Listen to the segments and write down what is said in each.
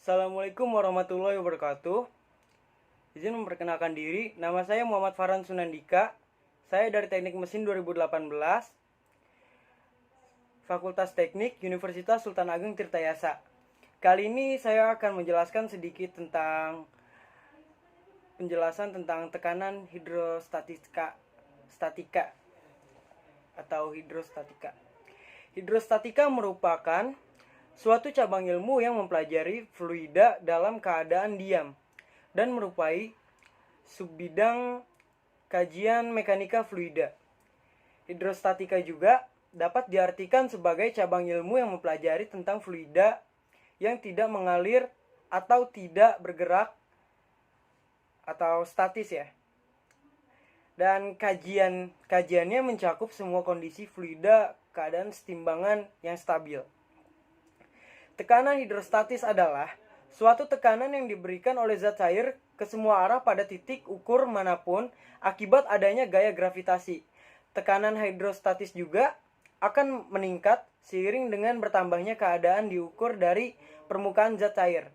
Assalamualaikum warahmatullahi wabarakatuh. Izin memperkenalkan diri, nama saya Muhammad Farhan Sunandika. Saya dari Teknik Mesin 2018, Fakultas Teknik Universitas Sultan Ageng Tirtayasa. Kali ini saya akan menjelaskan sedikit tentang tekanan statika atau hidrostatika. Hidrostatika merupakan suatu cabang ilmu yang mempelajari fluida dalam keadaan diam dan merupai subbidang kajian mekanika fluida. Hidrostatika juga dapat diartikan sebagai cabang ilmu yang mempelajari tentang fluida yang tidak mengalir atau tidak bergerak atau statis ya. Dan kajiannya mencakup semua kondisi fluida keadaan setimbangan yang stabil. Tekanan hidrostatis adalah suatu tekanan yang diberikan oleh zat cair ke semua arah pada titik ukur manapun akibat adanya gaya gravitasi. Tekanan hidrostatis juga akan meningkat seiring dengan bertambahnya keadaan diukur dari permukaan zat cair.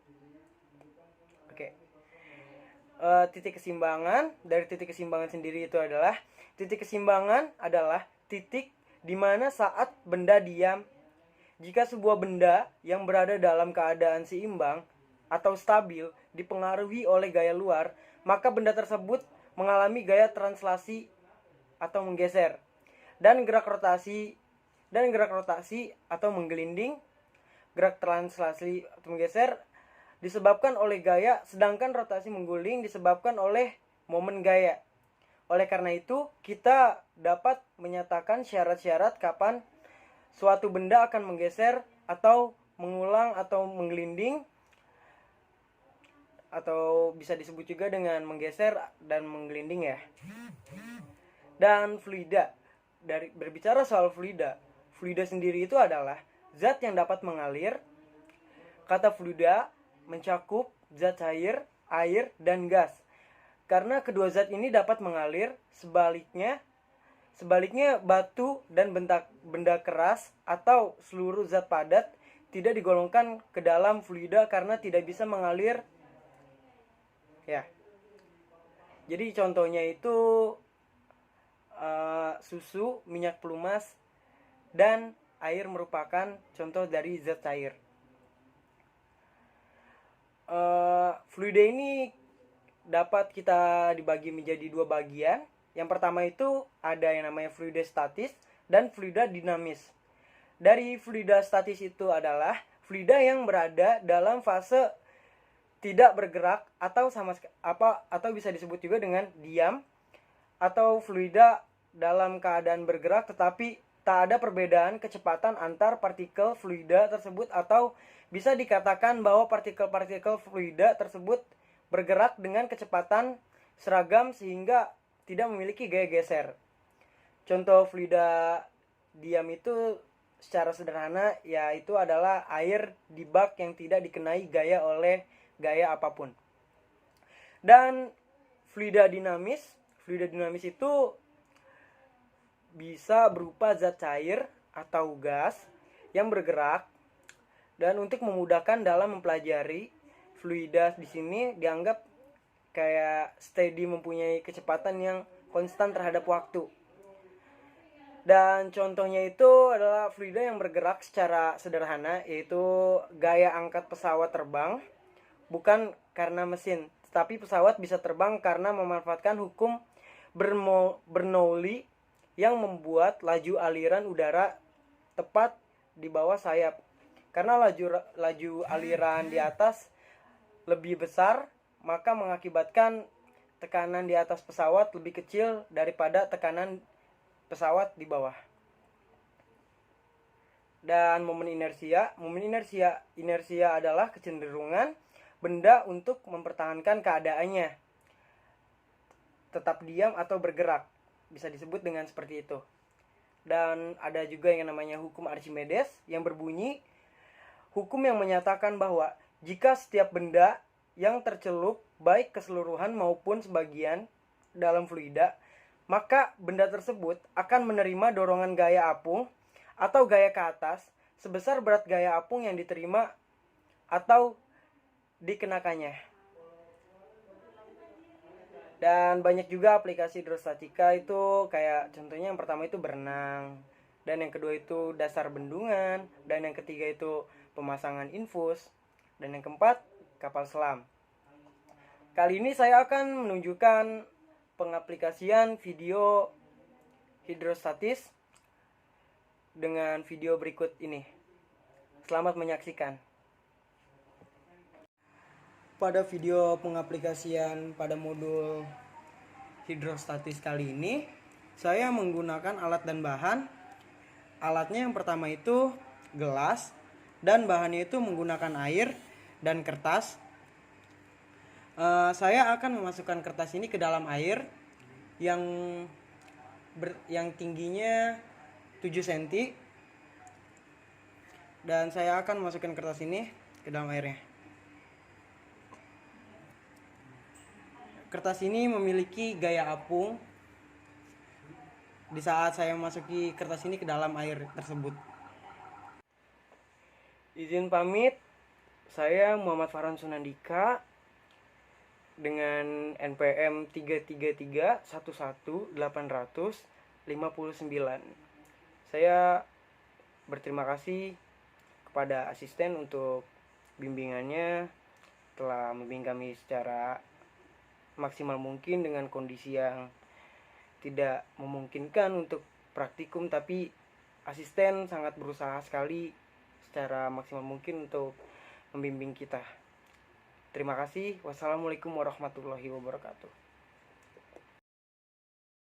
Titik keseimbangan dari titik keseimbangan sendiri itu adalah titik di mana saat benda diam. Jika sebuah benda yang berada dalam keadaan seimbang atau stabil dipengaruhi oleh gaya luar, maka benda tersebut mengalami gaya translasi atau menggeser. Dan gerak rotasi atau menggelinding. Gerak translasi atau menggeser disebabkan oleh gaya, sedangkan rotasi mengguling disebabkan oleh momen gaya. Oleh karena itu, kita dapat menyatakan syarat-syarat kapan suatu benda akan menggeser atau mengulang atau menggelinding, atau bisa disebut juga dengan menggeser dan menggelinding ya. Dan fluida, berbicara soal fluida sendiri itu adalah zat yang dapat mengalir. Kata fluida mencakup zat cair, air, dan gas. Karena kedua zat ini dapat mengalir, sebaliknya batu dan benda keras atau seluruh zat padat tidak digolongkan ke dalam fluida karena tidak bisa mengalir. Ya. Jadi contohnya itu susu, minyak pelumas, dan air merupakan contoh dari zat cair. Fluida ini dapat kita dibagi menjadi dua bagian. Yang pertama itu ada yang namanya fluida statis dan fluida dinamis. Dari fluida statis itu adalah fluida yang berada dalam fase tidak bergerak atau atau bisa disebut juga dengan diam, atau fluida dalam keadaan bergerak tetapi tak ada perbedaan kecepatan antar partikel fluida tersebut, atau bisa dikatakan bahwa partikel-partikel fluida tersebut bergerak dengan kecepatan seragam sehingga tidak memiliki gaya geser. Contoh fluida diam itu secara sederhana yaitu adalah air di bak yang tidak dikenai gaya oleh gaya apapun. Dan fluida dinamis itu bisa berupa zat cair atau gas yang bergerak. Dan untuk memudahkan dalam mempelajari, fluida di sini dianggap kayak steady, mempunyai kecepatan yang konstan terhadap waktu. Dan contohnya itu adalah fluida yang bergerak secara sederhana, yaitu gaya angkat pesawat terbang, bukan karena mesin, tetapi pesawat bisa terbang karena memanfaatkan hukum Bernoulli yang membuat laju aliran udara tepat di bawah sayap. Karena laju aliran di atas lebih besar, maka mengakibatkan tekanan di atas pesawat lebih kecil daripada tekanan pesawat di bawah. Dan momen inersia adalah kecenderungan benda untuk mempertahankan keadaannya, tetap diam atau bergerak, bisa disebut dengan seperti itu. Dan ada juga yang namanya hukum Archimedes yang berbunyi, hukum yang menyatakan bahwa jika setiap benda yang tercelup baik keseluruhan maupun sebagian dalam fluida, maka benda tersebut akan menerima dorongan gaya apung atau gaya ke atas sebesar berat gaya apung yang diterima atau dikenakannya. Dan banyak juga aplikasi hidrostatika itu, kayak contohnya yang pertama itu berenang, dan yang kedua itu dasar bendungan, dan yang ketiga itu pemasangan infus, dan yang keempat kapal selam. Kali ini saya akan menunjukkan pengaplikasian video hidrostatis dengan video berikut ini. Selamat menyaksikan. Pada video pengaplikasian pada modul hidrostatis kali ini, saya menggunakan alat dan bahan. Alatnya yang pertama itu gelas, dan bahannya itu menggunakan air dan kertas. Saya akan memasukkan kertas ini ke dalam air yang tingginya 7 cm, dan saya akan memasukkan kertas ini ke dalam airnya. Kertas ini memiliki gaya apung di saat saya memasuki kertas ini ke dalam air tersebut. Izin pamit, saya Muhammad Farhan Sunandika dengan NPM 333111859. Saya berterima kasih kepada asisten untuk bimbingannya, telah membimbing kami secara maksimal mungkin dengan kondisi yang tidak memungkinkan untuk praktikum, tapi asisten sangat berusaha sekali secara maksimal mungkin untuk membimbing kita. Terima kasih. Wassalamualaikum warahmatullahi wabarakatuh.